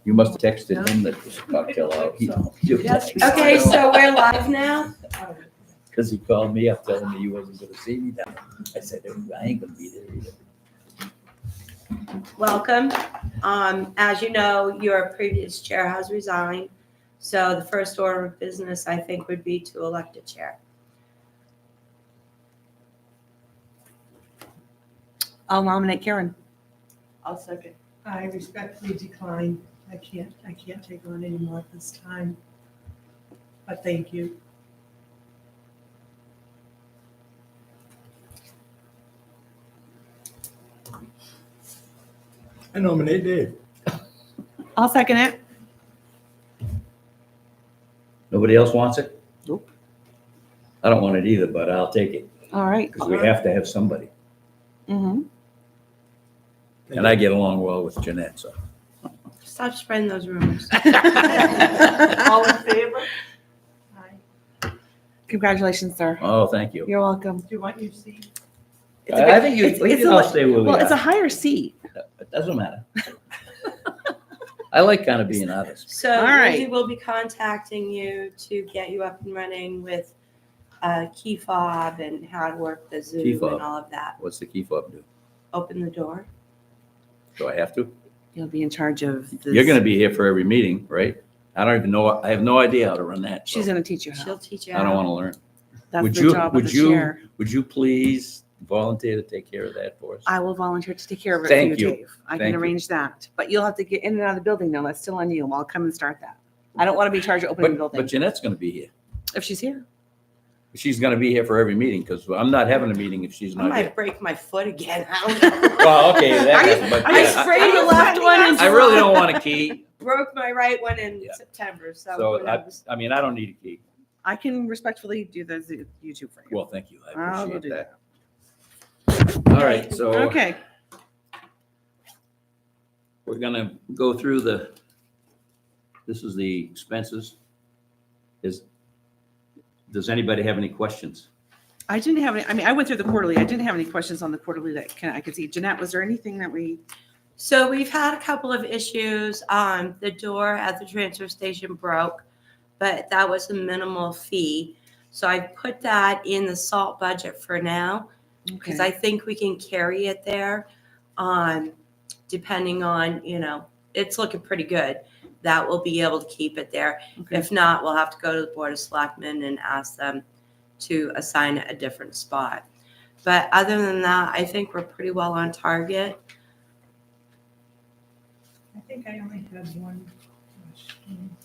You must have texted him that this cocktail out. Yes, we Okay, so we're live now. Because he called me up telling me he wasn't gonna see me down. I said, I ain't gonna be there either. Welcome. As you know, your previous chair has resigned. So the first order of business, I think, would be to elect a chair. I'll nominate Karen. I'll second. I respectfully decline. I can't take on any more at this time. But thank you. I nominate Dave. I'll second it. Nobody else wants it? Nope. I don't want it either, but I'll take it, All right. because we have to have somebody. Mm-hmm. And I get along well with Jeanette, so. Stop spreading those rumors. All in favor? Aye. Congratulations, sir. Oh, thank you. You're welcome. Do you want your seat? It's a I good- think you, it's you a know, li- stay where we Well, it's a are. higher seat. It doesn't matter. I like kind of being honest. So All right. Lindsay will be contacting you to get you up and running with key fob and how to work the Zoom Key fob. and all of that. What's the key fob do? Open the door. Do I have to? You'll be in charge of this. You're gonna be here for every meeting, right? I don't even know, I have no idea how to run that. so She's going to teach you how. She'll teach you I don't how. want to learn. That's Would the you- job of would the you- chair. Would you please volunteer to take care of that for us? I will volunteer to take care of it Thank for you, you. Dave. I Thank can you. arrange that. But you'll have to get in and out of the building now. That's still on you. I'll come and start that. I don't want to be in charge of opening the But building. Jeanette's gonna be here. If she's here. She's gonna be here for every meeting, because I'm not having a meeting if she's I not here. might break my foot again. I don't know. Well, okay, Are that, you- but are you yeah, spraying the left one in I really don't want a key, Broke my right one in Yeah. September. So, so who knows? I mean, I don't need a key. I can respectfully do the YouTube for you. Well, thank you, I I'll go appreciate do that. All right, so Okay. we're gonna go through this is the expenses. Does anybody have any questions? I didn't have any, I mean, I went through the quarterly. I didn't have any questions on the quarterly that I could see. Jeanette, was there anything that we, So we've had a couple of issues. The door at the transfer station broke, but that was a minimal fee. So I put that in the salt budget for now because I think we can carry it there. Depending on, it's looking pretty good. That we'll be able to keep it there. Okay. If not, we'll have to go to the Board of Selectmen and ask them to assign it a different spot. But other than that, I think we're pretty well on target. I think I only had one question.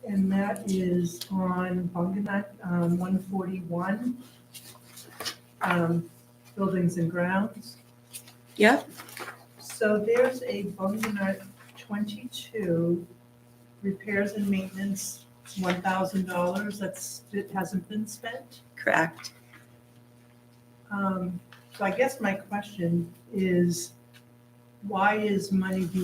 And that is on Bunganut, 141, buildings and grounds. Yep. So there's a Bunganut 22, repairs and maintenance, $1,000, it hasn't been spent. Correct. So I guess my question is, why has money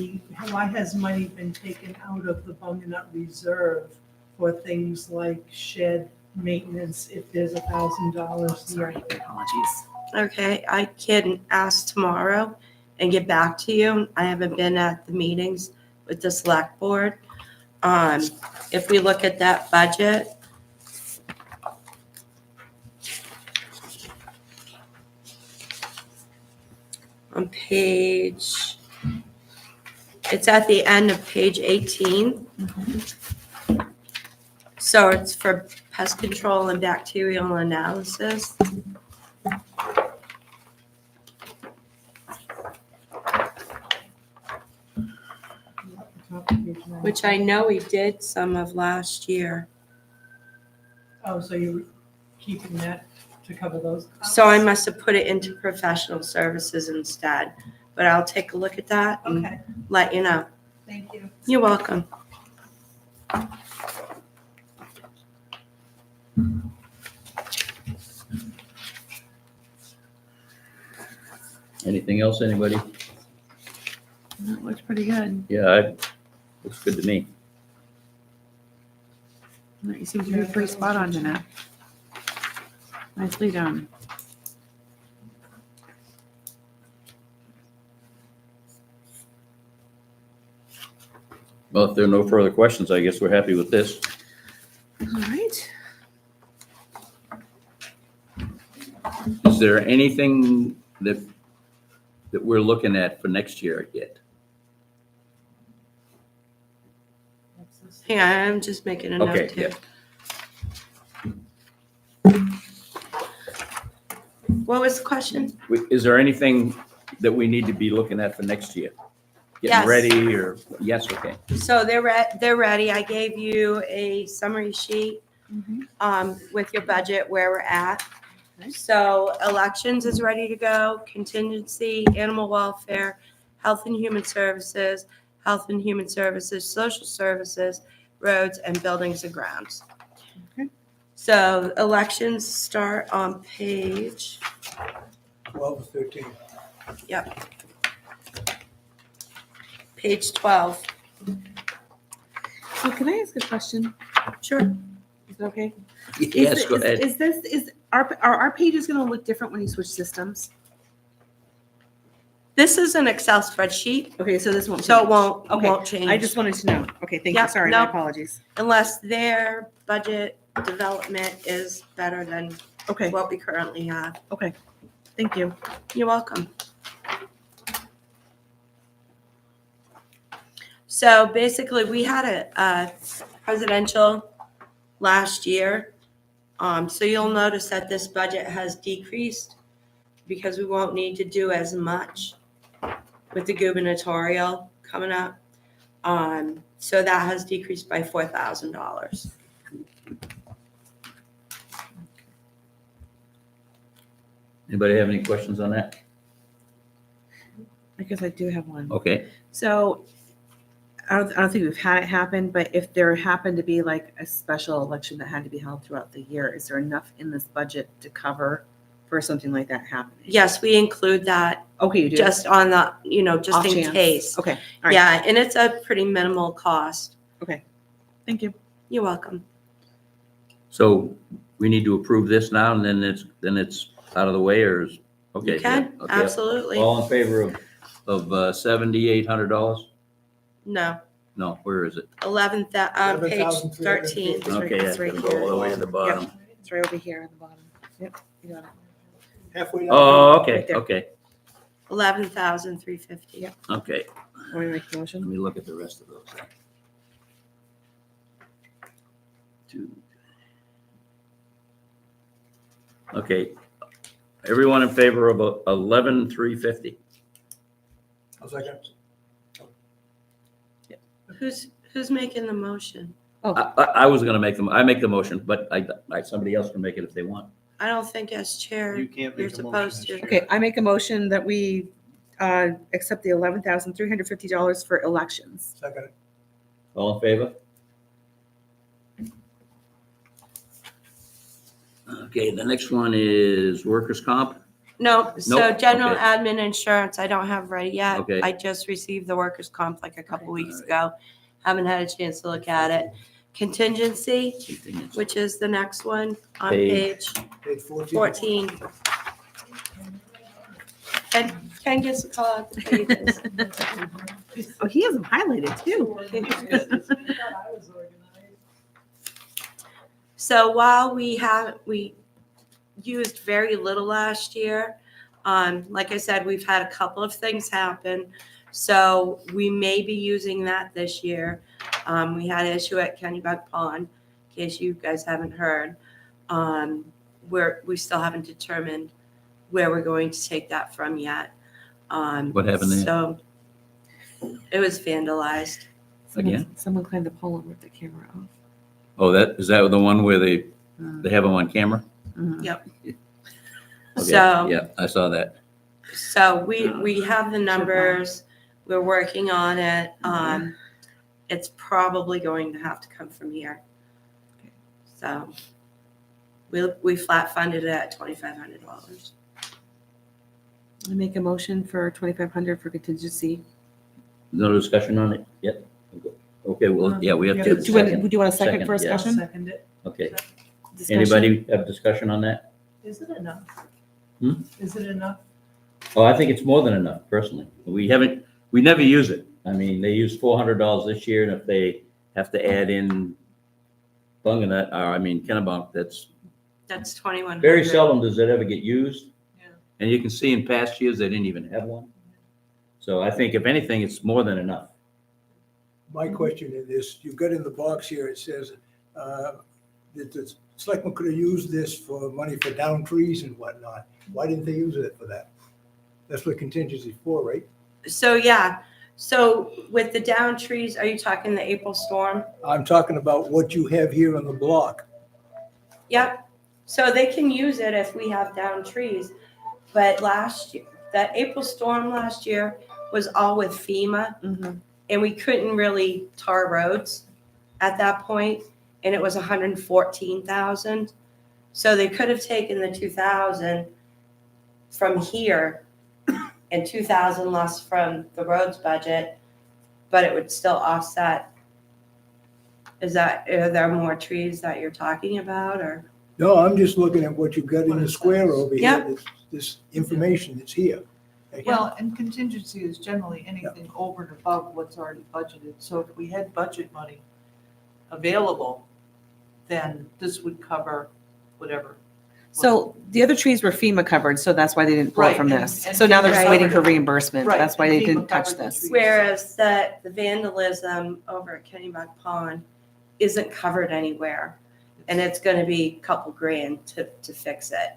been taken out of the Bunganut Reserve for things like shed maintenance if there's $1,000 sorry, there? apologies. Okay, I can ask tomorrow and get back to you. I haven't been at the meetings with the select board. If we look at that budget, on page, it's at the end of page 18. So it's for pest control and bacterial analysis. Which I know we did some of last year. Oh, so you're keeping that to cover those costs? So I must have put it into professional services instead. But I'll take a look at that and Okay, let you know. thank you. You're welcome. Anything else, anybody? That looks pretty good. Yeah, looks good to me. You seem to be pretty spot on, Jeanette. Nicely done. Well, if there are no further questions, I guess we're happy with this. All right. Is there anything that we're looking at for next year yet? Yeah, I'm just making a Okay, note too. What was the question? Is there anything that we need to be looking at for next year? Yes. Getting ready or, yes, okay. So they're ready. I gave you a summary sheet with your budget where we're at. Okay. So elections is ready to go, contingency, animal welfare, health and human services, social services, roads, and buildings and grounds. Okay. So elections start on page, 12 to 13. page 12. So can I ask a question? Sure. Is that okay? Yes, go ahead. Is our pages going to look different when you switch systems? This is an Excel spreadsheet, Okay, so this won't. so it change. won't Okay, change. I just wanted to know. Okay, thank you. Yep, Sorry, no. my apologies. Unless their budget development is better than Okay, what we currently have. thank you. You're welcome. So basically, we had a presidential last year. So you'll notice that this budget has decreased because we won't need to do as much with the gubernatorial coming up. So that has decreased by $4,000. Anybody have any questions on that? I guess I do have one. Okay, So I don't think we've had it happen, but if there happened to be like a special election that had to be held throughout the year, is there enough in this budget to cover for something like that happening? Yes, we include that Okay, you do. just on the, just Off in chance. case. Okay, all right. Yeah, and it's a pretty minimal cost. Thank you. You're welcome. so we need to approve this now and then it's out of the way, or is, okay. You can, yeah, okay. absolutely. All in favor of $7,800? No, No, where is it? 11th, page 13. It's right- Okay, it's I right have to here. go all the way to the bottom. It's right over here at the bottom. Yep, you got it. Halfway down. Oh, okay, Right there. okay, 11,350. Yep. okay. Want me to make the motion? Let me look at the rest of those. Okay, everyone in favor of 11,350? I'll second. Who's making the motion? I was gonna make them, I make the motion, but somebody else can make it if they want. I don't think as chair, You can't you're make a motion. supposed to. Okay, I make a motion that we accept the $11,350 for elections. Second. All in favor? Okay, the next one is workers' comp. No, so Nope, general okay. admin insurance, I don't have ready yet. Okay. I just received the workers' comp like a couple weeks ago. Haven't had a chance to look at it. Contingency, which is the next one on Page. page Page 14. 14. Ken gets to call out the pages. Oh, he has them highlighted too. So while we used very little last year, like I said, we've had a couple of things happen. So we may be using that this year. We had an issue at Kennybug Pond, in case you guys haven't heard. Where we still haven't determined where we're going to take that from yet. What happened there? So it was vandalized. Again? Someone climbed the pole and ripped the camera off. Oh, is that the one where they have them on camera? Mhm. Okay, So. yeah, I saw that. So we have the numbers, we're working on it. It's probably going to have to come from here. So we flat funded it at $2,500. I make a motion for 2,500 for contingency. No discussion on it yet? Okay, well, yeah, we have to. Do you want a second for a Second, yeah. discussion? Second it. Okay, Discussion? anybody have discussion on that? Is it enough? Hmm? Is it enough? Oh, I think it's more than enough, personally. We never use it. I mean, they use $400 this year, and if they have to add in Kennebunk, that's That's 2,100. very seldom does it ever get used. Yeah. And you can see in past years, they didn't even have one. So I think if anything, it's more than enough. My question is this, you've got in the box here, it says, that the selectmen could have used this for money for down trees and whatnot. Why didn't they use it for that? That's what contingency is for, right? So, yeah. So with the down trees, are you talking the April storm? I'm talking about what you have here on the block. Yep. So they can use it if we have down trees. But last year, that April storm last year was all with FEMA, Mm-hmm. and we couldn't really tar roads at that point, and it was 114,000. So they could have taken the 2,000 from here and 2,000 less from the roads budget, but it would still offset. Are there more trees that you're talking about, or? No, I'm just looking at what you've got in What the it square says. over Yeah. here, this information that's here. Well, and contingency is generally anything over and above what's already budgeted. So if we had budget money available, then this would cover whatever. So the other trees were FEMA covered, so that's why they didn't pull it Right, from and- this. and So now they're FEMA just waiting for covered it. reimbursement. Right, That's why they and FEMA didn't touch covered the this. trees. Whereas the vandalism over at Kennebunk Pond isn't covered anywhere, and it's gonna be a couple grand to fix it.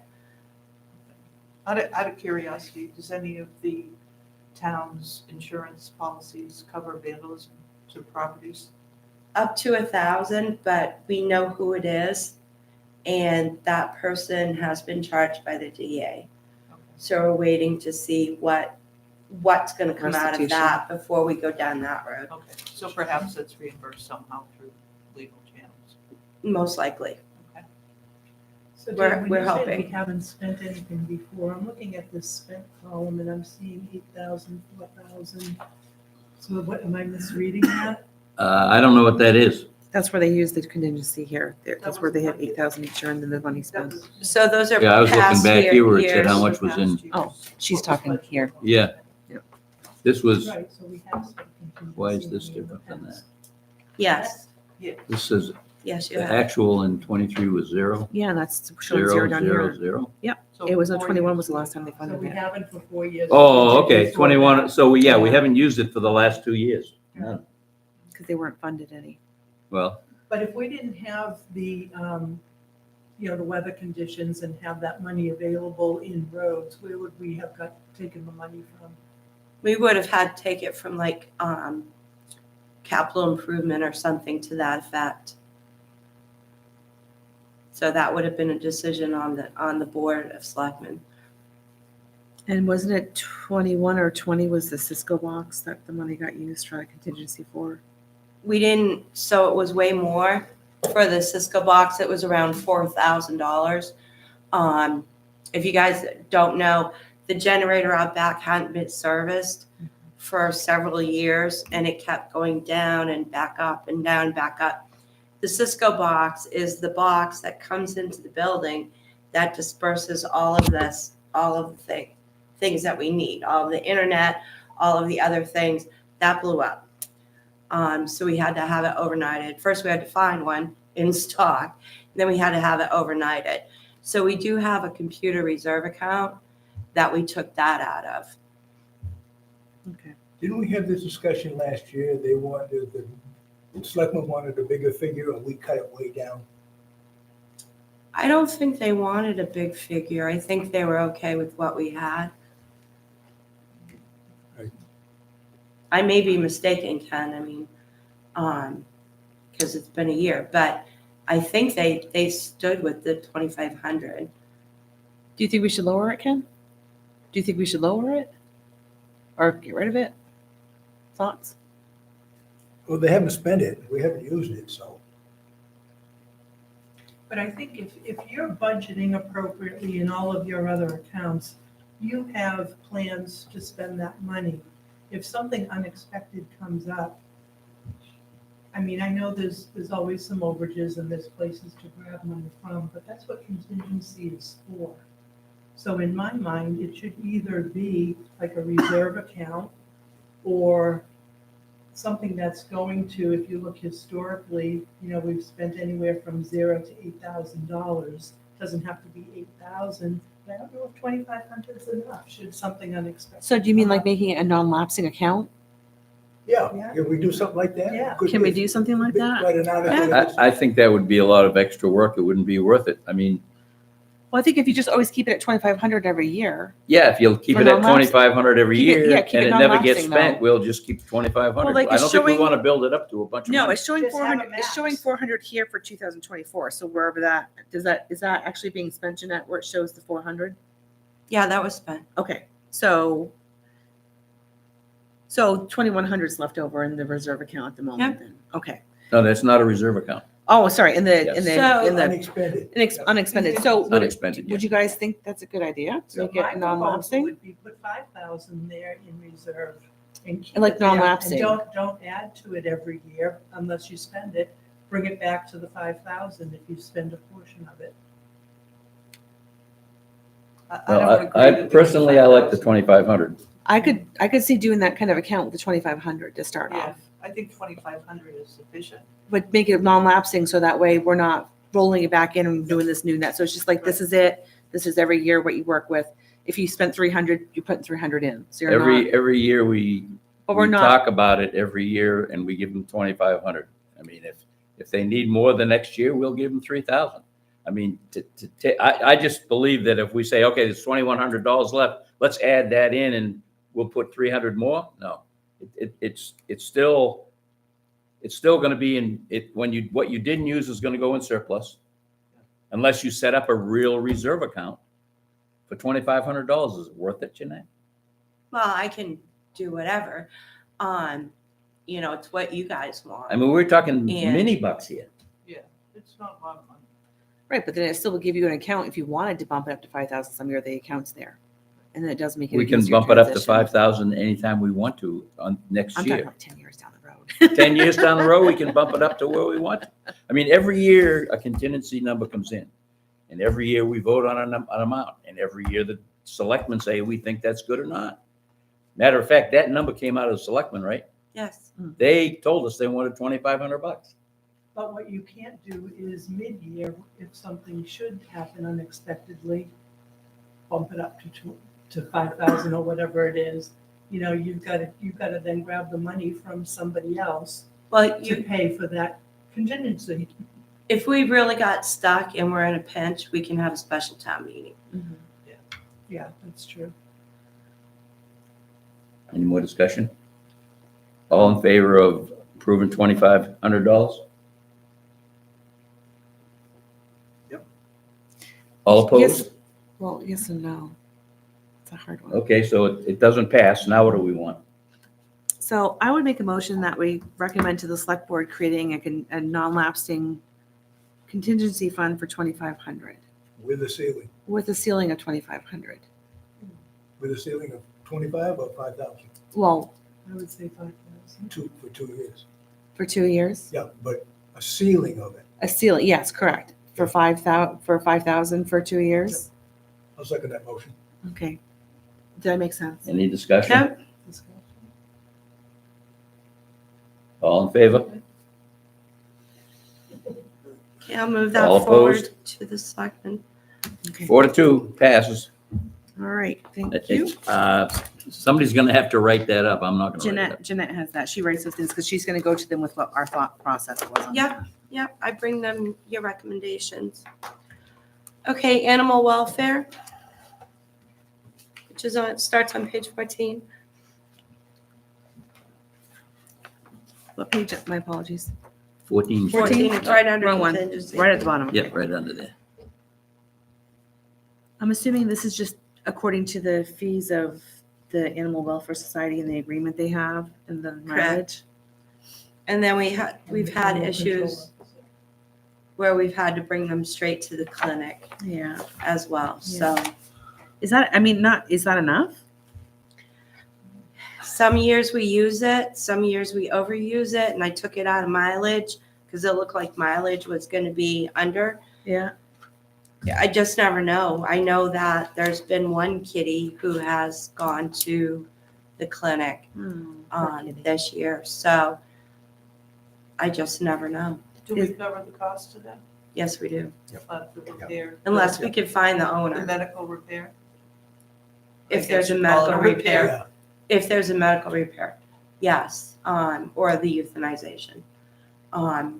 Out of curiosity, does any of the town's insurance policies cover vandalism to properties? Up to 1,000, but we know who it is, and that person has been charged by the DA. Okay. So we're waiting to see what's gonna come out of Restitution. that before we go down that road, Okay, so perhaps it's reimbursed somehow through legal channels. most likely. So We're- Dave, when we're you said hoping. we haven't spent anything before, I'm looking at this spent column and I'm seeing 8,000, 4,000. So what, am I misreading that? I don't know what that is. That's where they use the contingency here. That's That where they was had budget. 8,000 each and then the money That spent. was- So those are Yeah, I was looking past back here where it said years. how much was in. Past years. Oh, she's What was talking budgeted. here. Yeah. Yep. This was, Right, so we have spent contingency. why is this money in the different than that? past. Yes, This says yes, you the have. actual in 23 was zero, Yeah, that's showing zero, zero down zero, here. zero. So It was in 4 21 years. was the last time they So funded we it. haven't for 4 years. Oh, okay, Before 21, that. so we Yeah. haven't used it for the last 2 years. None. Because they weren't funded any. Well, But if we didn't have the, the weather conditions and have that money available in roads, where would we have taken the money from? We would have had to take it from like capital improvement or something to that effect. So that would have been a decision on the board of selectmen. And wasn't it 21 or 20 was the Cisco box that the money got used for a contingency for? We didn't, so it was way more for the Cisco box. It was around $4,000. If you guys don't know, the generator out back hadn't been serviced for several years, and it kept going down and back up and down, back up. The Cisco box is the box that comes into the building that disperses all of this, all of the things that we need, all of the internet, all of the other things. That blew up. So we had to have it overnighted. First, we had to find one in stock, and then we had to have it overnighted. So we do have a computer reserve account that we took that out of. Okay. Didn't we have this discussion last year? They wanted, the selectmen wanted a bigger figure and we cut it way down. I don't think they wanted a big figure. I think they were okay with what we had. Right. I may be mistaken, Ken. I mean, because it's been a year, but I think they stood with the 2,500. Do you think we should lower it, Ken? Do you think we should lower it? Or get rid of it? Thoughts? Well, they haven't spent it. We haven't used it, so. But I think if you're budgeting appropriately in all of your other accounts, you have plans to spend that money. If something unexpected comes up, I mean, I know there's always some overages and there's places to grab money from, but that's what contingency is for. So in my mind, it should either be like a reserve account or something that's going to, if you look historically, we've spent anywhere from $0 to $8,000. Doesn't have to be 8,000. I don't know if 2,500 is enough. Should something unexpected. So do you mean come like up. making it a non-lapsing account? Yeah, Yeah. can we do something like that? Yeah. Could Can we be- do something like that? Write an article. I think that would be a lot of extra work. It wouldn't be worth it. I mean, Well, I think if you just always keep it at 2,500 every year. yeah, if you'll keep For it at non-lapsing. 2,500 every Keep it- year yeah, and keep it it never gets non-lapsing, spent, though. we'll just keep 2,500. Well, like, I it's don't think we showing- want to build it up to a bunch of No, money. it's showing Just have a 400, it's showing max. 400 here for 2024. So wherever is that actually being spent, Jeanette, where it shows the 400? Yeah, that was spent. Okay, so 2,100 is left over in the reserve account at the moment then? Okay. No, that's not a reserve account. Oh, sorry, in the, Yes. Unexpended. unexpended. So would Unexpended, would you guys think that's a good idea? To So make my it proposal non-lapsing? would be put 5,000 there in reserve and keep And like it there. And non-lapsing. Don't add to it every year unless you spend it. Bring it back to the 5,000 if you spend a portion of it. I Well, don't agree I with the personally, I like the 5,000. 2,500. I could see doing that kind of account with the 2,500 to start Yeah, off. I think 2,500 is sufficient. But make it non-lapsing so that way we're not rolling it back in and doing this new net. So it's just like, this is it. This is every year what you work with. If you spent 300, you put 300 in. So you're not, Every year we but we're not, talk about it every year and we give them 2,500. I mean, if they need more the next year, we'll give them 3,000. I mean, I just believe that if we say, okay, there's $2,100 left, let's add that in and we'll put 300 more. No, it's still going to be in it what you didn't use is going to go in surplus unless you set up a real reserve account for $2,500. Is it worth it, Jeanette? Well, I can do whatever. It's what you guys want. I mean, we're talking And- mini bucks here. It's not a lot of money. right, but then it still will give you an account if you wanted to bump it up to 5,000 some year, the account's there. And then it does make it. We an can easier bump it up to transition. 5,000 anytime we want to on next I'm talking year. about 10 years down the road. 10 years down the road, we can bump it up to where we want. I mean, every year a contingency number comes in. And every year we vote on an amount. And every year the selectmen say we think that's good or not. Matter of fact, that number came out of the selectmen, right? Yes. They told us they wanted $2,500. But what you can't do is mid-year, if something should happen unexpectedly, bump it up to 5,000 or whatever it is. You've got to then grab the money from somebody else Well, to pay for that contingency. if we really got stuck and we're in a pinch, we can have a special town meeting. Mhm. Yeah, that's true. Any more discussion? All in favor of approving $2,500? Yep. All opposed? Yes. Well, yes and no. It's a hard one. Okay, so it doesn't pass. Now what do we want? So I would make a motion that we recommend to the select board creating a non-lapsing contingency fund for 2,500 With a ceiling, with a ceiling of 2,500. with a ceiling of 25 or 5,000, Well, I would say 5,000. for 2 years. for 2 years. Yeah, but a ceiling of it. A ceiling, yes, correct. For 5,000 for 2 years. I'll second that motion. Okay. Did I make sense? Any discussion? Yep. All in favor? Okay, I'll move that All forward opposed? to the selectmen. Okay. 4-2, passes. All right. Thank you. Somebody's gonna have to write that up. I'm not gonna write it up. Jeanette has that. She writes those things because she's going to go to them with what our thought process was on Yep. that. Yep, I bring them your recommendations. Okay, animal welfare, which starts on page 14. What page? My apologies. 14. 14, it's right under Wrong one. contingency. Right at the bottom. Yeah, right under there. I'm assuming this is just according to the fees of the Animal Welfare Society and the agreement they have and the mileage. And then we've had Animal issues control. where we've had to bring them straight to the clinic Yeah. as well, so. Is that, I mean, is that enough? Some years we use it, some years we overuse it, and I took it out of mileage because it looked like mileage was going to be under. Yeah. I just never know. I know that there's been one kitty who has gone to the clinic this year, so I just never know. Do we cover the cost of that, Yes, we do, the repair? unless we can find the The owner. medical repair? If I there's guess a you call it medical repair, Yeah, if there's a medical repair, yes, or the euthanization.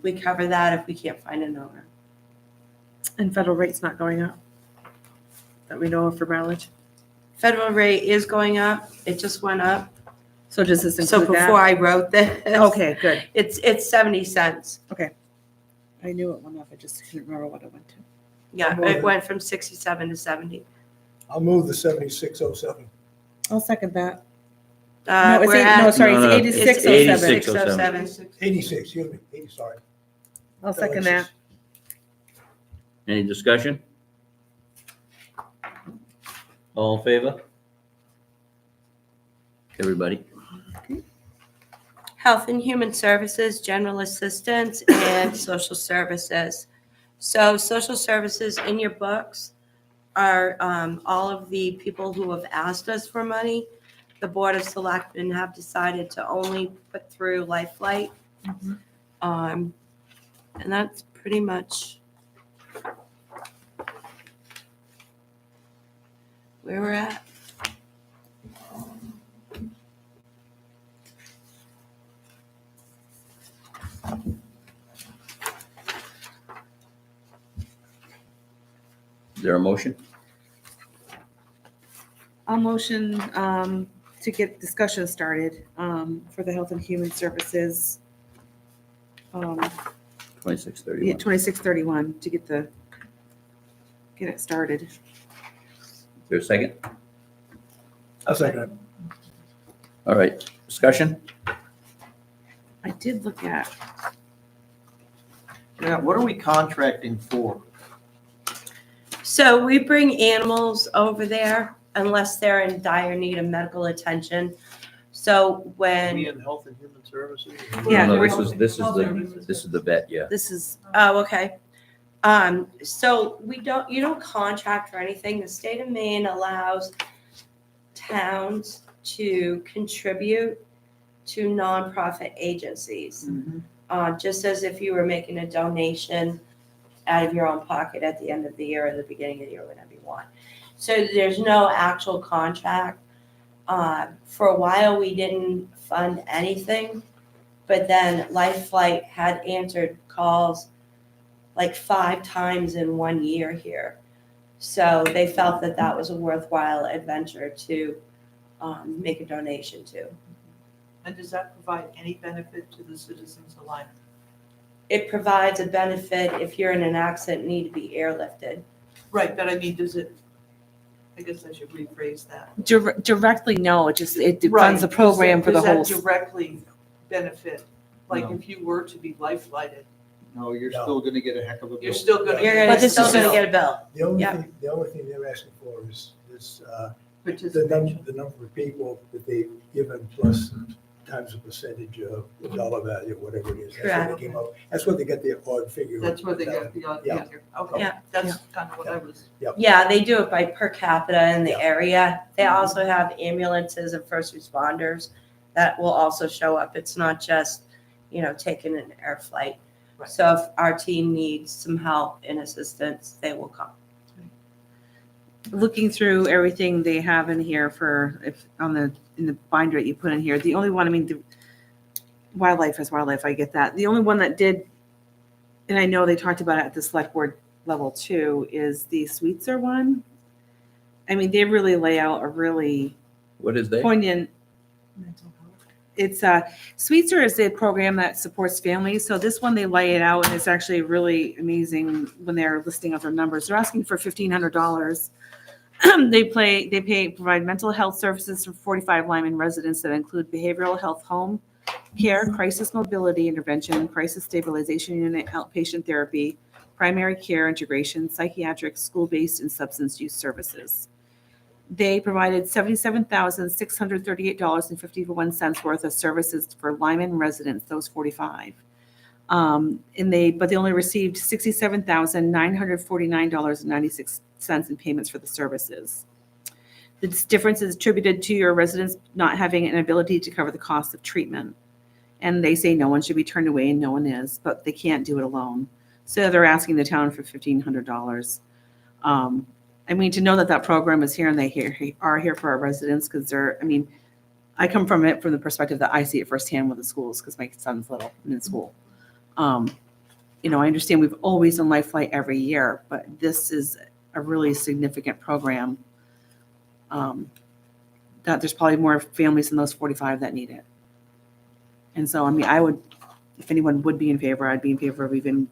We cover that if we can't find an owner. And federal rate's not going up that we know of for mileage. Federal rate is going up. It just went up. So does this So include before that? I wrote this, Okay, good. it's 70 cents. I knew it went up. I just couldn't remember what it went to. Yeah, More it than- went from 67 to 70. I'll move the 7607. I'll second that. Uh, No, it's we're eight, at- no, sorry, No, no, it's it's 8607. 8607. 86, excuse me, 80, sorry. I'll second that. Any discussion? All in favor? Everybody? Health and Human Services, General Assistance, and Social Services. So social services in your books are all of the people who have asked us for money. The Board of Selectmen have decided to only put through Lifelight. And that's pretty much where we're at. Is there a motion? I'll motion to get discussion started for the Health and Human Services. 2631. 2631 to get it started. Is there a second? I'll second it. All right, discussion? I did look at, Yeah, what are we contracting for? So we bring animals over there unless they're in dire need of medical attention. So when, We in Health and Human Services? Yeah, No, we're- this is the vet, yeah. this is, oh, okay. So you don't contract for anything. The state of Maine allows towns to contribute to nonprofit agencies. Just as if you were making a donation out of your own pocket at the end of the year or the beginning of the year, whenever you want. So there's no actual contract. For a while, we didn't fund anything, but then Lifelight had answered calls like 5 times in 1 year here. So they felt that that was a worthwhile adventure to make a donation to. And does that provide any benefit to the citizens alike? It provides a benefit if you're in an accident and need to be airlifted. Right, but I mean, does it, I guess I should rephrase that. directly, no, it funds the Right, program for the whole. Does that directly benefit, like No. if you were to be life-flighted, No, you're No. still gonna get a heck of a bill. you're still gonna. You're But this still is gonna just- get a bill. The only thing they're asking for is the Participation. number of people that they've given plus times a percentage of the dollar value, whatever it is. That's what Correct. they came up, that's what they get the odd figure. That's where they got the odd Yeah. figure. Okay, Yeah. that's kind of what I was. Yeah, they do it by per capita in the Yeah. area. They also have ambulances and first responders that will also show up. It's not just, taking an air flight. Right. So if our team needs some help and assistance, they will come. Looking through everything they have in here in the binder that you put in here, the only one, the wildlife is wildlife, I get that. The only one that did, and I know they talked about it at the select board level too, is the Sweetser one. They really lay out a really What is that? poignant, it's Sweetser is a program that supports families. So this one, they lay it out and it's actually really amazing when they're listing out their numbers. They're asking for $1,500. They provide mental health services for 45 Lyman residents that include behavioral health home care, crisis mobility intervention, crisis stabilization unit, outpatient therapy, primary care integration, psychiatric, school-based, and substance use services. they provided $77,638.51 worth of services for Lyman residents, those 45. But they only received $67,949.96 in payments for the services. This difference is attributed to your residents not having an ability to cover the cost of treatment. And they say no one should be turned away, and no one is, but they can't do it alone. So they're asking the town for $1,500. I mean, to know that that program is here and they are here for our residents, because I come from it from the perspective that I see it firsthand with the schools, because my son's little and in school. I understand we've always done Life Flight every year, but this is a really significant program. That there's probably more families than those 45 that need it. And so, I would, if anyone would be in favor, I'd be in favor of even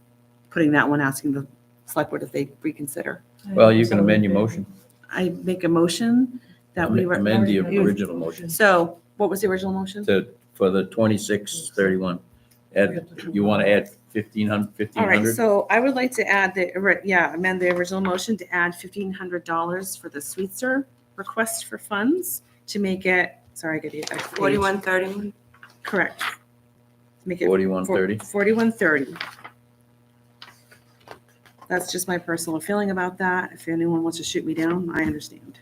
putting that one, asking the select board if they reconsider. Well, you can amend your motion. I make a motion that we. Amend the original motion So what was the original motion? for the 2631. You want to add 1,500? All right, so I would like to add amend the original motion to add $1,500 for the Sweetser request for funds to make it, sorry, I got the exact page. 4131. Correct. Make it 4130. 4130. That's just my personal feeling about that. If anyone wants to shoot me down, I understand.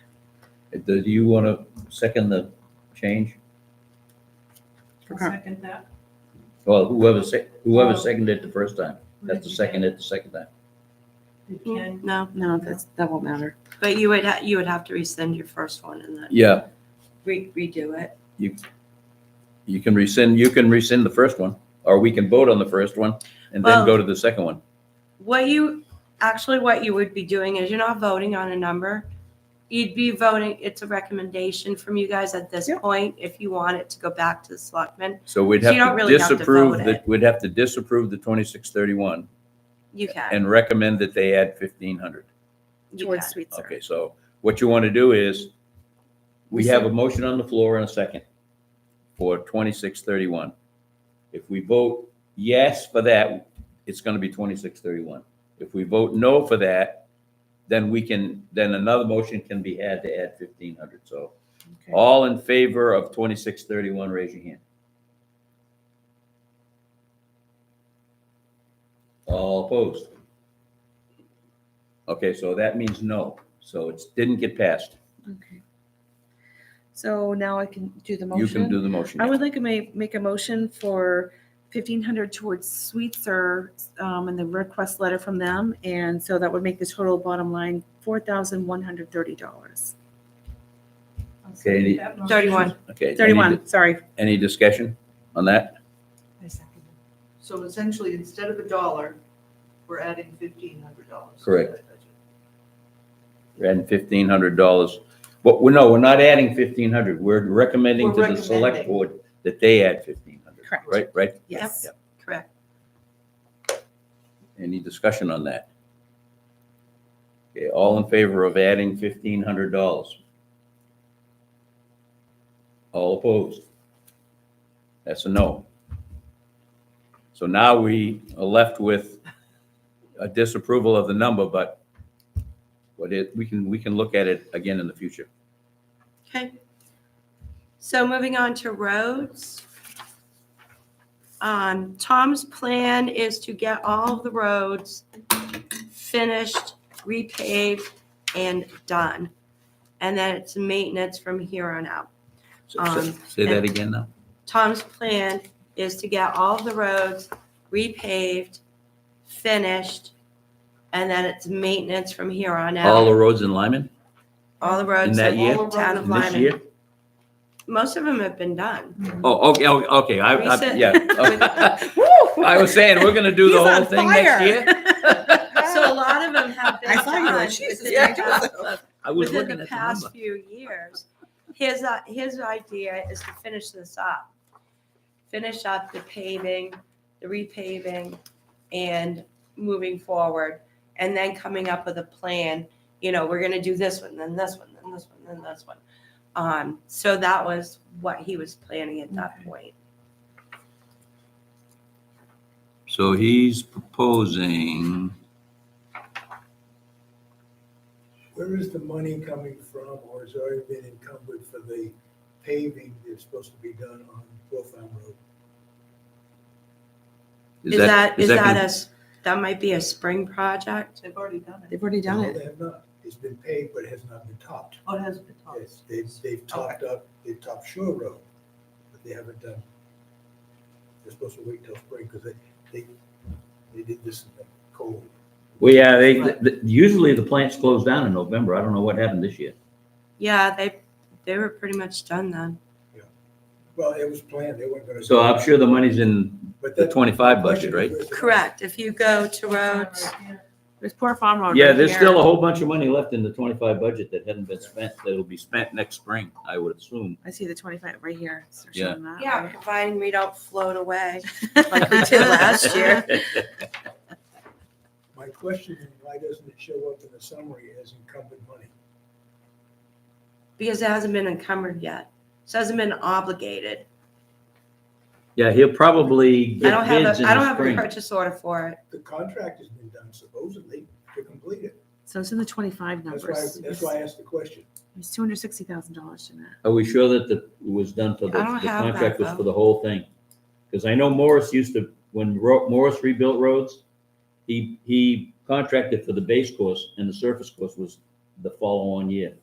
Do you want to second the change? I'll second that. Well, whoever seconded it the first time, that's the second it the second time. It can, No, No, that won't matter. but you would have to rescind your first one and then Yeah, redo it. you can rescind the first one, or we can vote on the first one and then Well- go to the second one. What you would be doing is you're not voting on a number. You'd be voting, it's a recommendation from you guys at this Yeah. point, if you want it to go back to the selectmen. So we'd So have you don't to really have to disapprove vote it. we'd have to disapprove the 2631 You can. and recommend that they add 1,500. You Towards can. Sweetser. Okay, so what you want to do is, we have a motion on the floor in a second for 2631. If we vote yes for that, it's going to be 2631. If we vote no for that, then another motion can be had to add 1,500. So Okay. all in favor of 2631, raise your hand. All opposed? Okay, so that means no. So it didn't get passed. Okay. So now I can do the You motion. can do the motion. I would like to make a motion for 1,500 towards Sweetser, and the request letter from them. And so that would make the total bottom line $4,130. I'll Okay, second that motion. 31. Okay. 31, sorry. Any discussion on that? I second it. So essentially, instead of $1, we're adding $1,500. Correct. We're adding $1,500. But we're not adding 1,500. We're recommending We're to the select recommending. board that they add 1,500. Correct. Right? Yes. Correct. Any discussion on that? Okay, all in favor of adding $1,500? All opposed? That's a no. So now we are left with a disapproval of the number, but we can look at it again in the future. Okay. So moving on to roads. Tom's plan is to get all of the roads finished, repaved, and done. And then it's maintenance from here on out. Say that again now. Tom's plan is to get all of the roads repaved, finished, and then it's maintenance from here on out. All the roads in Lyman All the roads in that in year? the town of This year? Lyman. Most of them have been done. Oh, okay, Recent- yeah. I was saying, we're gonna do the He's whole on thing fire. next year. So a lot of them have been I saw you done like, Jesus, within yeah, the I past- do. I was within looking the at the past number. few years. His idea is to finish this up. Finish up the paving, the repaving, and moving forward. And then coming up with a plan, we're gonna do this one, then this one, then this one, then this one. So that was what he was planning at that point. So he's proposing Where is the money coming from, or has it already been encumbered for the paving that's supposed to be done on Bull Farm Road? Is that gonna- that might be a spring project? They've already done it. They've already done No, it. they have not. It's been paved, but it has not been topped. Oh, it has been topped. Yes, they've topped up, they've topped Shore Road, but they haven't done, they're supposed to wait till spring, because they did this in the cold. Well, yeah, usually the plants close down in November. I don't know what happened this year. Yeah, they were pretty much done then. Well, it was planned, they weren't gonna. So I'm sure the money's in But the that- 25 budget, right? Correct. If you go to roads, There's Poor Farm Road. Yeah, right there's here. still a whole bunch of money left in the 25 budget that hasn't been spent, that'll be spent next spring, I would assume. I see the 25 right here. It's Yeah. showing that, yeah, right? providing we don't float away like we did last year. My question is, why doesn't it show up in the summary as encumbered money? Because it hasn't been encumbered yet. So it hasn't been obligated. Yeah, he'll probably I don't get bids have in I don't the have a spring. purchase order for it. The contract has been done supposedly to complete it. So it's in the 25 That's numbers. why I asked the question. There's $260,000 in that. Are we sure that it was done for the I don't have contract that, was for though. the whole thing? Because I know Morris used to, when Morris rebuilt roads, he contracted for the base course, and the surface course was the follow-on year.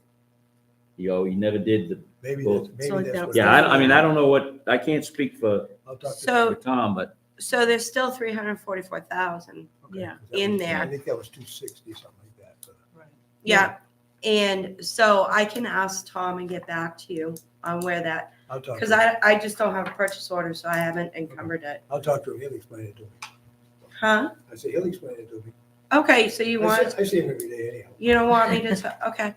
He never did the, Maybe Well, that's, so maybe that that's was what. yeah, I mean, I don't know what, I can't speak for I'll talk to. So- Tom, but So there's still 344,000. Okay, yeah, 'cause that in was- there. I think that was 260, something like that. but- Right. Yeah. And so I can ask Tom and get back to you on where that, I'll talk. because to him. I just don't have a purchase order, so I haven't encumbered it. I'll talk to him, he'll explain it to me. Huh? I say, he'll explain it to me. Okay, so you want, I see him every day anyhow. you don't want me to, okay,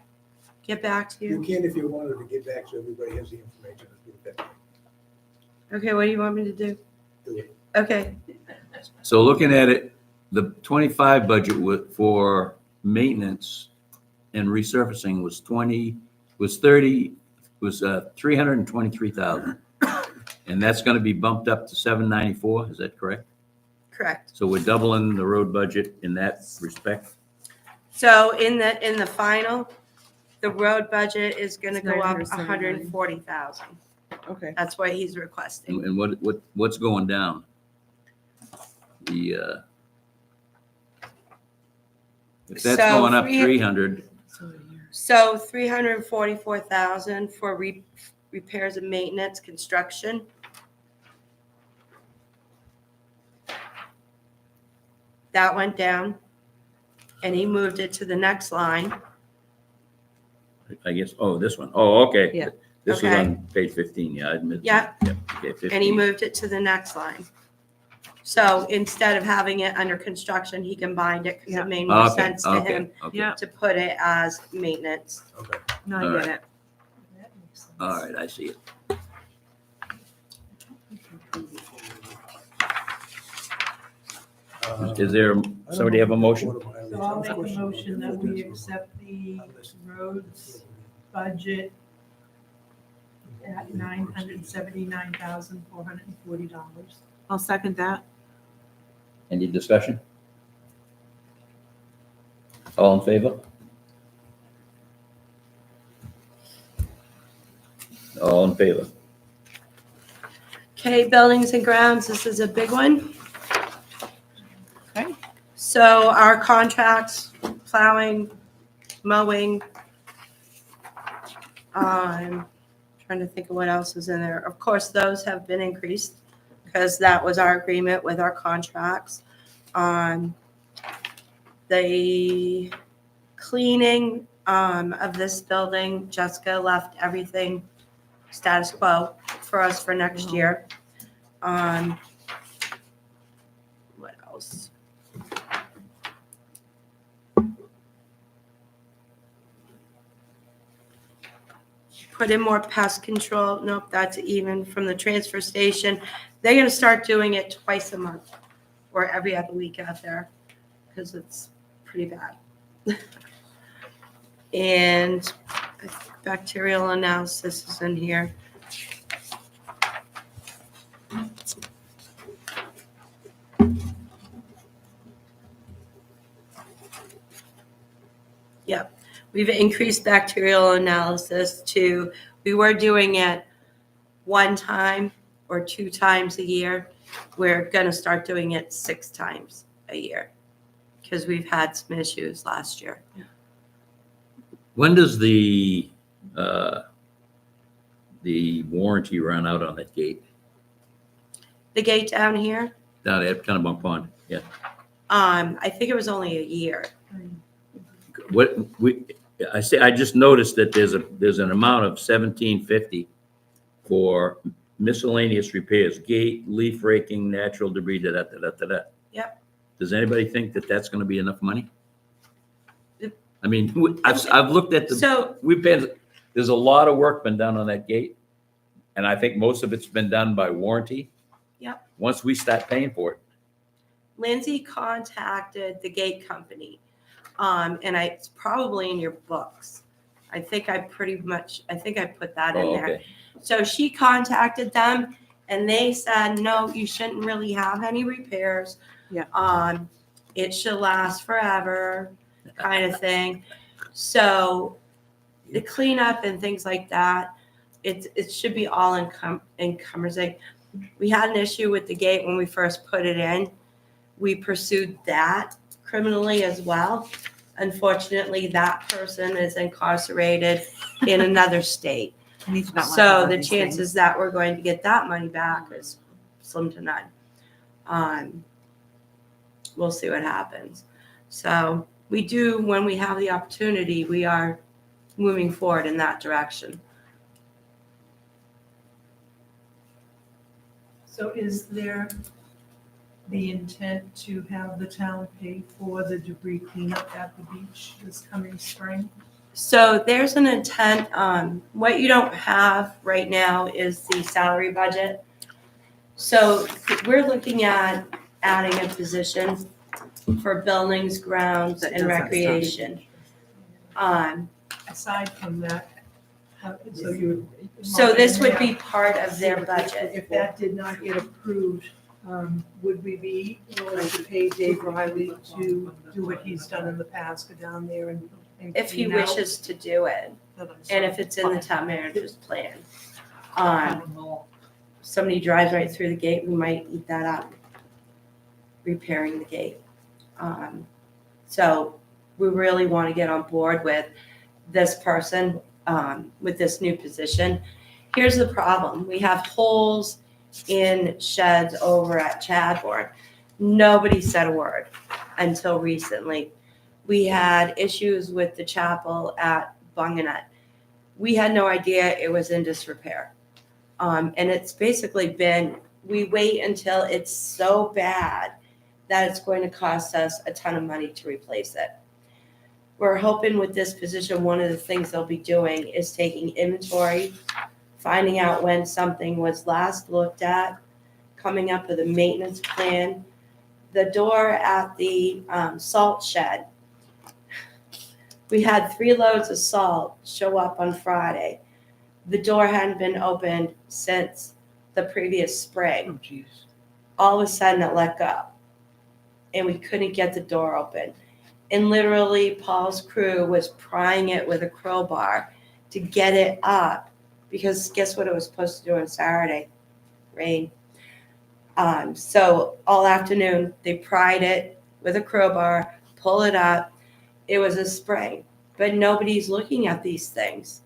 get back to You you. can if you wanted to get back so everybody has the information. Let's do it that way. Okay, what do you want me to do? Do it. Okay, so looking at it, the 25 budget for maintenance and resurfacing was 323,000. And that's going to be bumped up to 794, is that correct? correct. So we're doubling the road budget in that respect? So in the final, the road budget is gonna It's go up 979. 140,000. okay. That's what he's requesting. And what's going down? If that's So going up 300 300, So here. So 344,000 for repairs and maintenance, construction. That went down. And he moved it to the next line. I guess, this one. Oh, okay. Yeah. This is Okay. on page 15, yeah, I admit. Yeah. Okay, 15. And he moved it to the next line. So instead of having it under construction, he combined it because Yeah. it made more Okay, sense to okay, him okay. Yeah, to put it as maintenance. Okay. no, All I right. get it. That makes sense. All right, I see it. Is there, somebody have a motion? So I'll make a motion that we accept the roads budget at $979,440. I'll second that. Any discussion? All in favor? All in favor? Okay, buildings and grounds, this is a big one. Okay. So our contracts, plowing, mowing. I'm trying to think of what else is in there. Of course, those have been increased because that was our agreement with our contracts. The cleaning of this building, Jessica left everything status quo for us for next year. What else? Put in more pest control. Nope, that's even from the transfer station. They're gonna start doing it twice a month or every other week out there because it's pretty bad. And bacterial analysis is in here. Yep. We've increased bacterial analysis to, we were doing it 1 time or 2 times a year. We're going to start doing it 6 times a year because we've had some issues last year. When does the warranty run out on that gate The gate down here, down at Kennebunk Pond? Yeah. I think it was only a year. I just noticed that there's an amount of $1,750 for miscellaneous repairs, gate, leaf raking, natural debris, da. Yep. Does anybody think that that's gonna be enough money? Yep. I mean, I've looked at So there's a lot of work been done on that gate. And I think most of it's been done by warranty. Yep. Once we start paying for it. Lindsay contacted the gate company, and it's probably in your books. I think I put that in Oh, there. okay. So she contacted them and they said, no, you shouldn't really have any repairs. Yeah. It should last forever, kind of thing. So the cleanup and things like that, it should be all encompassing. We had an issue with the gate when we first put it in. We pursued that criminally as well. Unfortunately, that person is incarcerated in another state. We need to not lie So about the these chances things. that we're going to get that money back is slim to none. We'll see what happens. So we do, when we have the opportunity, we are moving forward in that direction. So is there the intent to have the town pay for the debris cleanup at the beach this coming spring? So there's an intent, what you don't have right now is the salary budget. So we're looking at adding a position for buildings, grounds, That and does that stuff. recreation. Aside from that, so you. So this would be part of their budget. If that did not get approved, would we be willing to pay Dave Riley to do what he's done in the past, go down there and If he clean out? wishes to do it, and if it's in the town manager's plan. Somebody drives right through the gate, we might eat that up, repairing the gate. So we really want to get on board with this person, with this new position. Here's the problem. We have holes in sheds over at Chadbourne. Nobody said a word until recently. We had issues with the chapel at Bunganet. We had no idea it was in disrepair. And it's basically been, we wait until it's so bad that it's going to cost us a ton of money to replace it. We're hoping with this position, one of the things they'll be doing is taking inventory, finding out when something was last looked at, coming up with a maintenance plan. The door at the salt shed, we had 3 loads of salt show up on Friday. The door hadn't been opened since the previous spring. Oh, jeez. All of a sudden it let go and we couldn't get the door open. And literally Paul's crew was prying it with a crowbar to get it up because guess what it was supposed to do on Saturday? Rain. So all afternoon they pried it with a crowbar, pull it up. It was a spring, but nobody's looking at these things.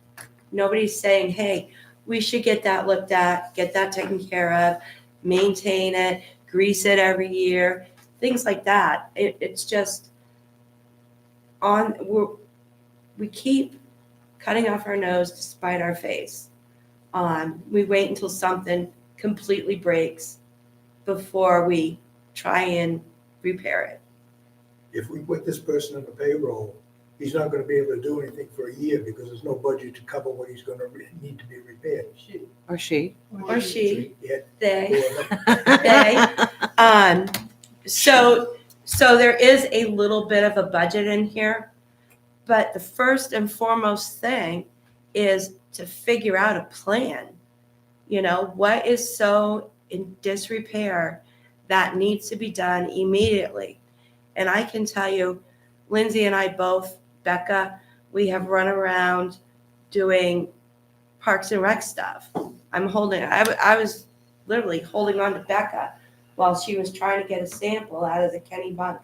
Nobody's saying, hey, we should get that looked at, get that taken care of, maintain it, grease it every year, things like that. It's just we keep cutting off our nose to spite our face. We wait until something completely breaks before we try and repair it. If we put this person on the payroll, he's not gonna be able to do anything for a year because there's no budget to cover what he's gonna need to be repaired. Or she. Or she, Yeah, they. well, So there is a little bit of a budget in here, but the first and foremost thing is to figure out a plan. You know, what is so in disrepair that needs to be done immediately? And I can tell you, Lindsay and I both, Becca, We have run around doing Parks and Rec stuff. I was literally holding on to Becca while she was trying to get a sample out of the Kennybunk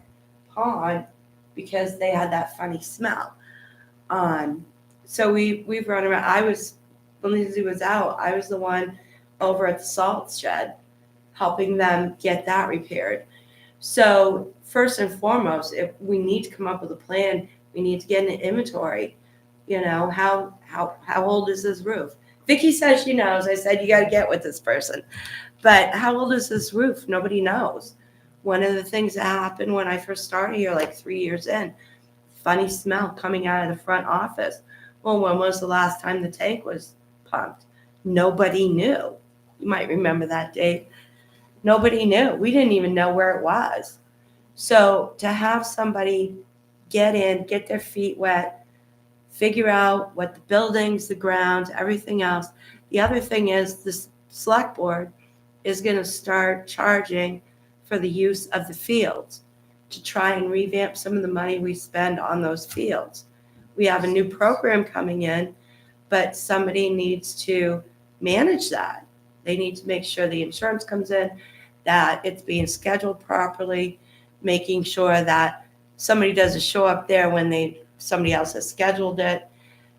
pond because they had that funny smell. So we've run around. When Lindsay was out, I was the one over at the salt shed helping them get that repaired. So first and foremost, if we need to come up with a plan, we need to get an inventory. You know, how old is this roof? Vicky says she knows. I said, you got to get with this person. But how old is this roof? Nobody knows. One of the things that happened when I first started here, like 3 years in, funny smell coming out of the front office. Well, when was the last time the tank was pumped? Nobody knew. You might remember that, Dave. Nobody knew. We didn't even know where it was. So to have somebody get in, get their feet wet, figure out what the buildings, the grounds, everything else. The other thing is the select board is going to start charging for the use of the fields to try and revamp some of the money we spend on those fields. We have a new program coming in, but somebody needs to manage that. They need to make sure the insurance comes in, that it's being scheduled properly, making sure that somebody doesn't show up there when somebody else has scheduled it,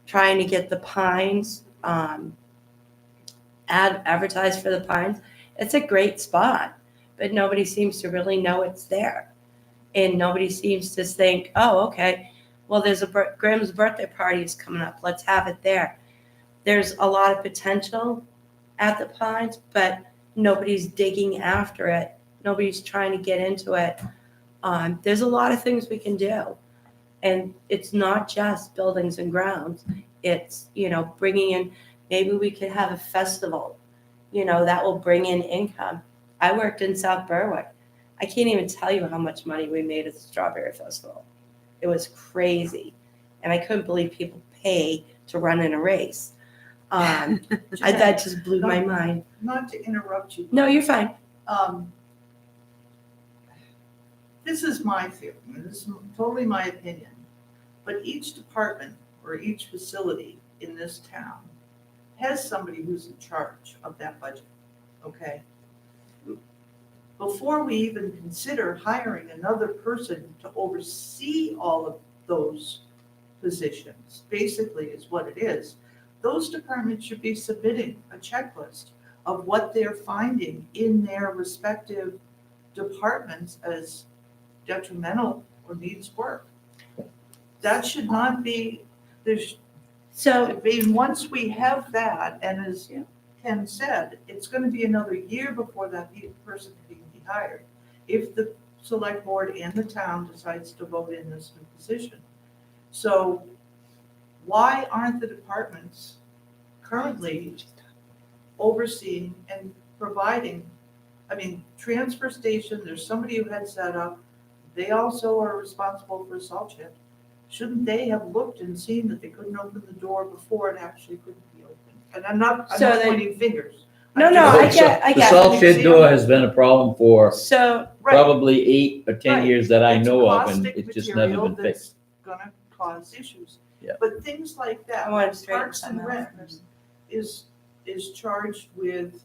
trying to get the Pines, advertised for the Pines. It's a great spot, but nobody seems to really know it's there. And nobody seems to think, oh, okay, well, there's Graham's birthday party is coming up. Let's have it there. There's a lot of potential at the Pines, but nobody's digging after it. Nobody's trying to get into it. There's a lot of things we can do. And it's not just buildings and grounds. It's, bringing in, maybe we could have a festival, that will bring in income. I worked in South Berwick. I can't even tell you how much money we made at the Strawberry Festival. It was crazy. And I couldn't believe people pay to run in a race. That just blew my mind. Not to interrupt you. No, you're fine. This is my feeling, and this is totally my opinion, but each department or each facility in this town has somebody who's in charge of that budget, okay? Before we even consider hiring another person to oversee all of those positions, basically is what it is, those departments should be submitting a checklist of what they're finding in their respective departments as detrimental or needs work. That should not be, once we have that, and as Ken said, it's gonna be another year before that person can be hired. If the select board and the town decides to vote in this new position. So why aren't the departments currently overseeing and providing, transfer station, there's somebody who had set up, they also are responsible for salt shed. Shouldn't they have looked and seen that they couldn't open the door before it actually couldn't be opened? And I'm not pointing fingers. No, I get The it. salt shed door has been a problem for So, Right. probably 8 or 10 Right. years that I It's know of, and caustic it's just never material been that's fixed. Gonna cause issues. Yeah. But things like that, I want to straighten Parks and something Rec else. is charged with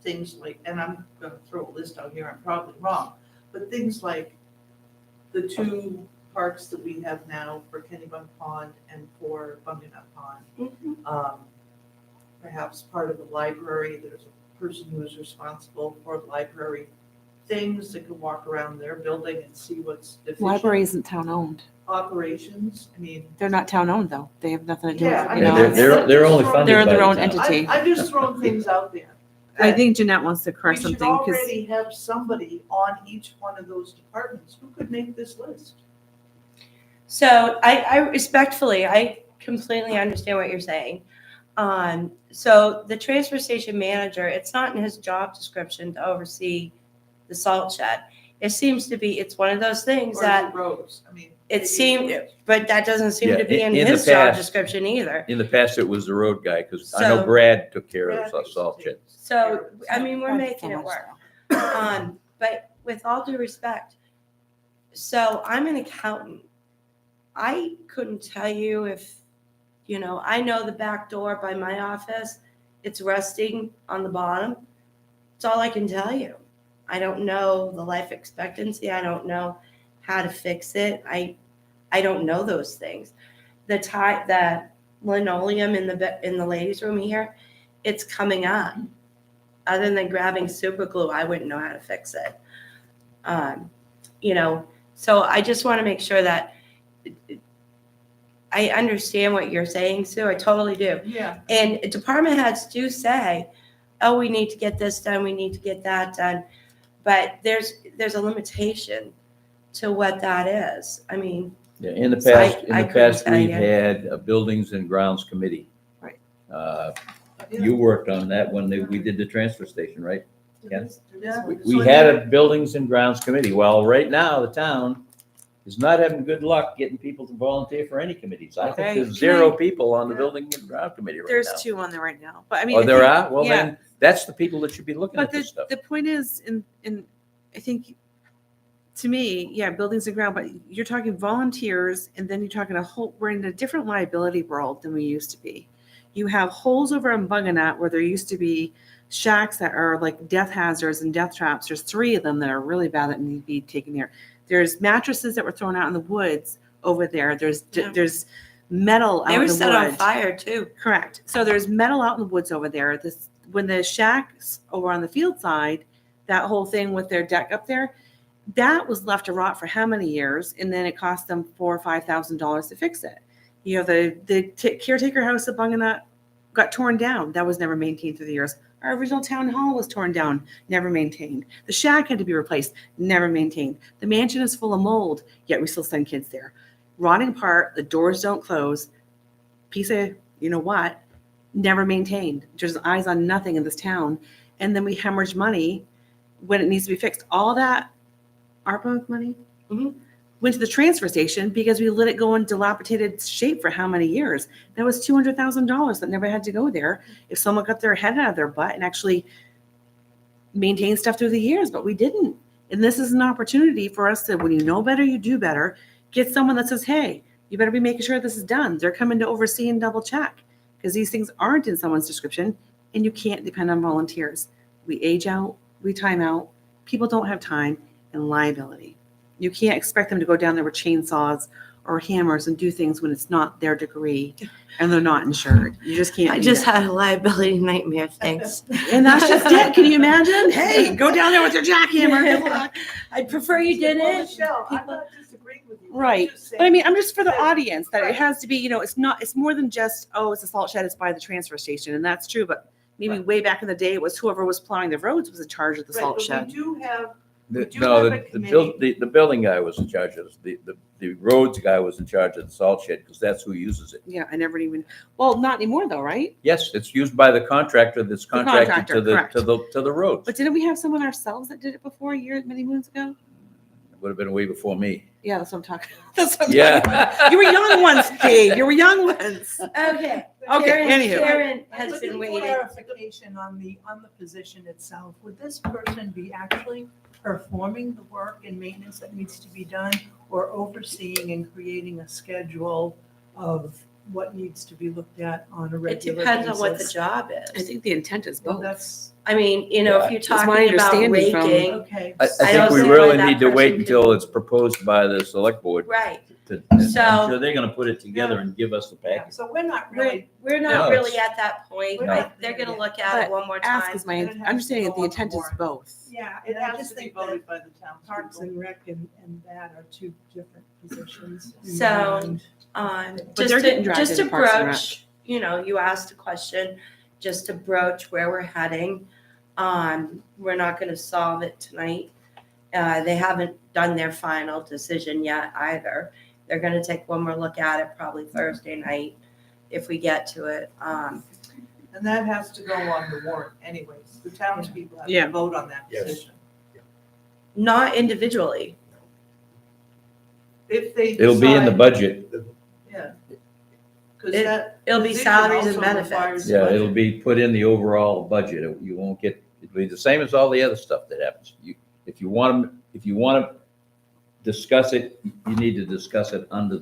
things like, and I'm gonna throw a list out here, I'm probably wrong, but things like the 2 parks that we have now for Kennybunk Pond and for Bunganut Pond. Mhm. Perhaps part of the library, there's a person who is responsible for library things that can walk around their building and see what's deficient. Library isn't town-owned. Operations, They're not town-owned, though. They have nothing to do Yeah, with, I you mean, know. They're only funded They're by their the own town. entity. I'm just throwing things out there. I think Jeanette wants to correct We should something, because already have somebody on each one of those departments who could make this list. So I respectfully, I completely understand what you're saying. So the transfer station manager, it's not in his job description to oversee the salt shed. It seems to be, it's one of those things Or that the roads, it seemed, but that doesn't seem Yeah, to be in in the his job past- description either. In the past, it was the road guy, because I know So- Brad took care of Brad the used to salt take shed. So, we're That's making so it much work. though. But with all due respect, so I'm an accountant. I couldn't tell you if, I know the back door by my office, it's rusting on the bottom. That's all I can tell you. I don't know the life expectancy. I don't know how to fix it. I don't know those things. The linoleum in the ladies' room here, it's coming up. Other than grabbing super glue, I wouldn't know how to fix it. So I just want to make sure that I understand what you're saying, Sue. I totally do. Yeah. And department heads do say, oh, we need to get this done, we need to get that done. But there's a limitation to what that is. I mean, Yeah, in the So past, I in the couldn't past, tell we've you. had a Buildings and Grounds Committee. Right. You worked on that when we did the transfer station, right? Yeah. Yeah. We had a Buildings and Grounds Committee. Well, right now, the town is not having good luck getting people to volunteer for any committees. I think Okay. there's 0 people on the Building and Ground Committee right now. There's 2 on there right now, but I mean. Oh, I there think- are? Well, yeah. then, that's the people that should be looking at But this stuff. the point is, I think, to me, yeah, buildings and ground, but you're talking volunteers, and then you're talking we're in a different liability world than we used to be. You have holes over in Bunganut where there used to be shacks that are like death hazards and death traps. There's 3 of them that are really bad that need to be taken there. There's mattresses that were thrown out in the woods over there. There's Yeah. there's metal out they in were the set on wood. fire too. Correct. So there's metal out in the woods over there. When the shacks over on the field side, that whole thing with their deck up there, that was left to rot for how many years? And then it cost them $4,000 or $5,000 to fix it. The caretaker house at Bunganut got torn down. That was never maintained through the years. Our original town hall was torn down, never maintained. The shack had to be replaced, never maintained. The mansion is full of mold, yet we still send kids there. Rotting apart, the doors don't close. Piece of, you know what, never maintained. There's eyes on nothing in this town. And then we hemorrhage money when it needs to be fixed. All that ARPA money Mhm. went to the transfer station because we let it go in dilapidated shape for how many years? That was $200,000 that never had to go there if someone got their head out of their butt and actually maintained stuff through the years, but we didn't. And this is an opportunity for us to, when you know better, you do better. Get someone that says, hey, you better be making sure this is done. They're coming to oversee and double check because these things aren't in someone's description and you can't depend on volunteers. We age out, we time out, people don't have time, and liability. You can't expect them to go down there with chainsaws or hammers and do things when it's not their degree and they're not insured. You just can't. I do just that. had a liability nightmare, thanks. And that's just it. Can you imagine? Hey, go down there with your jackhammer. Good luck. I'd prefer you Well, didn't. Michelle, I'm People- not disagreeing with you. I'm Right. just But I mean, saying- I'm just for the audience that it Right. has to be, it's more than just, oh, it's a salt shed, it's by the transfer station. And that's true. But maybe way back in the day, it was whoever was plowing the roads was in charge of the Right, salt but shed. we do have, The- We do No, have a the building guy was in charge of this. The roads guy was in charge of the salt shed because that's who uses it. Yeah, I never even, well, not anymore though, right? Yes, it's used by the contractor that's contracted contractor, to the, correct. to the roads. But didn't we have someone ourselves that did it before many moons ago? It would have been way before me. Yeah, that's what I'm talking. That's what I'm talking Yeah. about. You were young ones, Dave. You were young ones. Okay. Okay, Karen- anywho. Karen I'm has looking been for waiting. clarification on the position itself. Would this person be actually performing the work and maintenance that needs to be done, or overseeing and creating a schedule of what needs to be looked at on a It regular basis? depends on what the job I is. think the intent is Well, both. that's, I mean, if you're It's my talking about understanding from- raking, okay. I I think don't we see why really that need to wait person until it's proposed by the select board. right. I'm So- sure they're gonna put it together and give us the Yeah, package. So we're not We're, really, we're not No, really it's- at that point. We're I- not They're there gonna yet. look at But it one more Ask time. is my And it has to understanding that go the on intent the is warrant. both. yeah, It and I has just to be think that voted by the town. Parks and Rec and that are two different positions. So, And- But Just they're getting to, dragged just to into Parks and Rec. broach, you asked a question, just to broach where we're heading. We're not gonna solve it tonight. They haven't done their final decision yet either. They're gonna take one more look at it probably Thursday night if we get to it. And that has to go on the warrant anyways. The townspeople have Yeah. to vote on that Yes. decision. Not individually. If they It'll be in the decide- budget. Yeah. Because It- that. It'll be position salaries and also benefits. requires Yeah, budget. it'll be put in the overall budget. You won't get, it'll be the same as all the other stuff that happens. If you want to discuss it, you need to discuss it under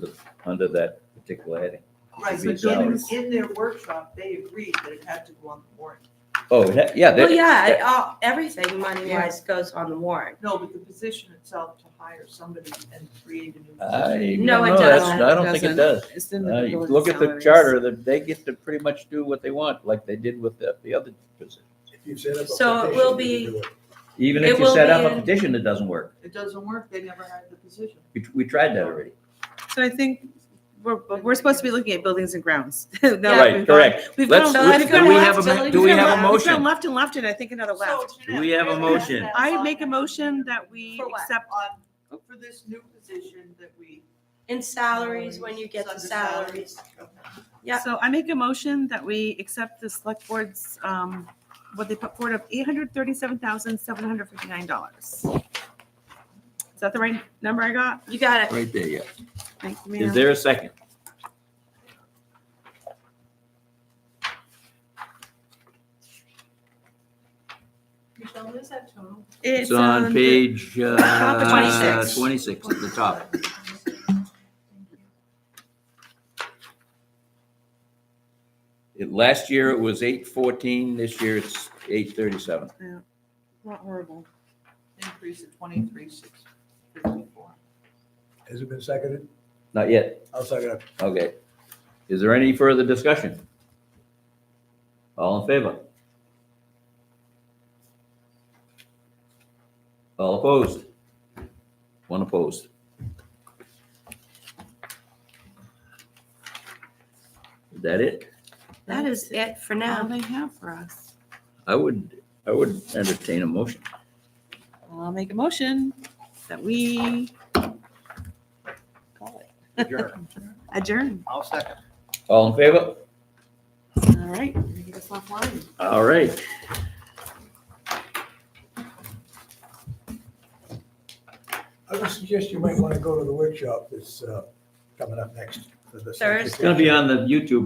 that particular heading. Right, Should be but salaries. in their workshop, they agreed that it had to go on the warrant. Oh, yeah. Well, yeah, everything money-wise goes on the warrant. No, but the position itself to hire somebody and create a new I position. No, don't it know. doesn't. I don't think it does. It's in the You village look at the salaries. charter, that they get to pretty much do what they want, like they did with the other position. If you set up a So it petition, will you be- can do it. Even It if you will set be up a in- petition, it doesn't work. It doesn't work, they never had the position. We tried that already. So I think we're supposed to be looking at buildings and grounds. Yeah. Right, correct. We've Let's- gone, let's- we've do gone we left, have a mo- we've do we gone have a left, we've motion? gone left and left, and I think another left. Do we have a motion? I make a motion that we For what? accept, On, for this new position that we. In salaries, when you get to Under salaries. Yeah. so I make a motion that we accept the select board's, what they put forward of $837,759. Is that the right number I got? You got it. Right there, yeah. Thank you, Is ma'am. there a second? Michelle, what is that total? It's on page top of 26. 26 at the top. Last year it was 814, this year it's 837. Not horrible. Increase of 23,654. Has it been seconded? Not yet. I'll second it. Okay. Is there any further discussion? All in favor? All opposed? One opposed. Is that it? That is it for All now. they have for us. I would entertain a motion. I'll make a motion that we call it Adjourn. adjourn. I'll second. All in favor? All right, get us offline. All right. I would suggest you might want to go to the workshop that's coming up next. for the Thursday. It's gonna be on the YouTube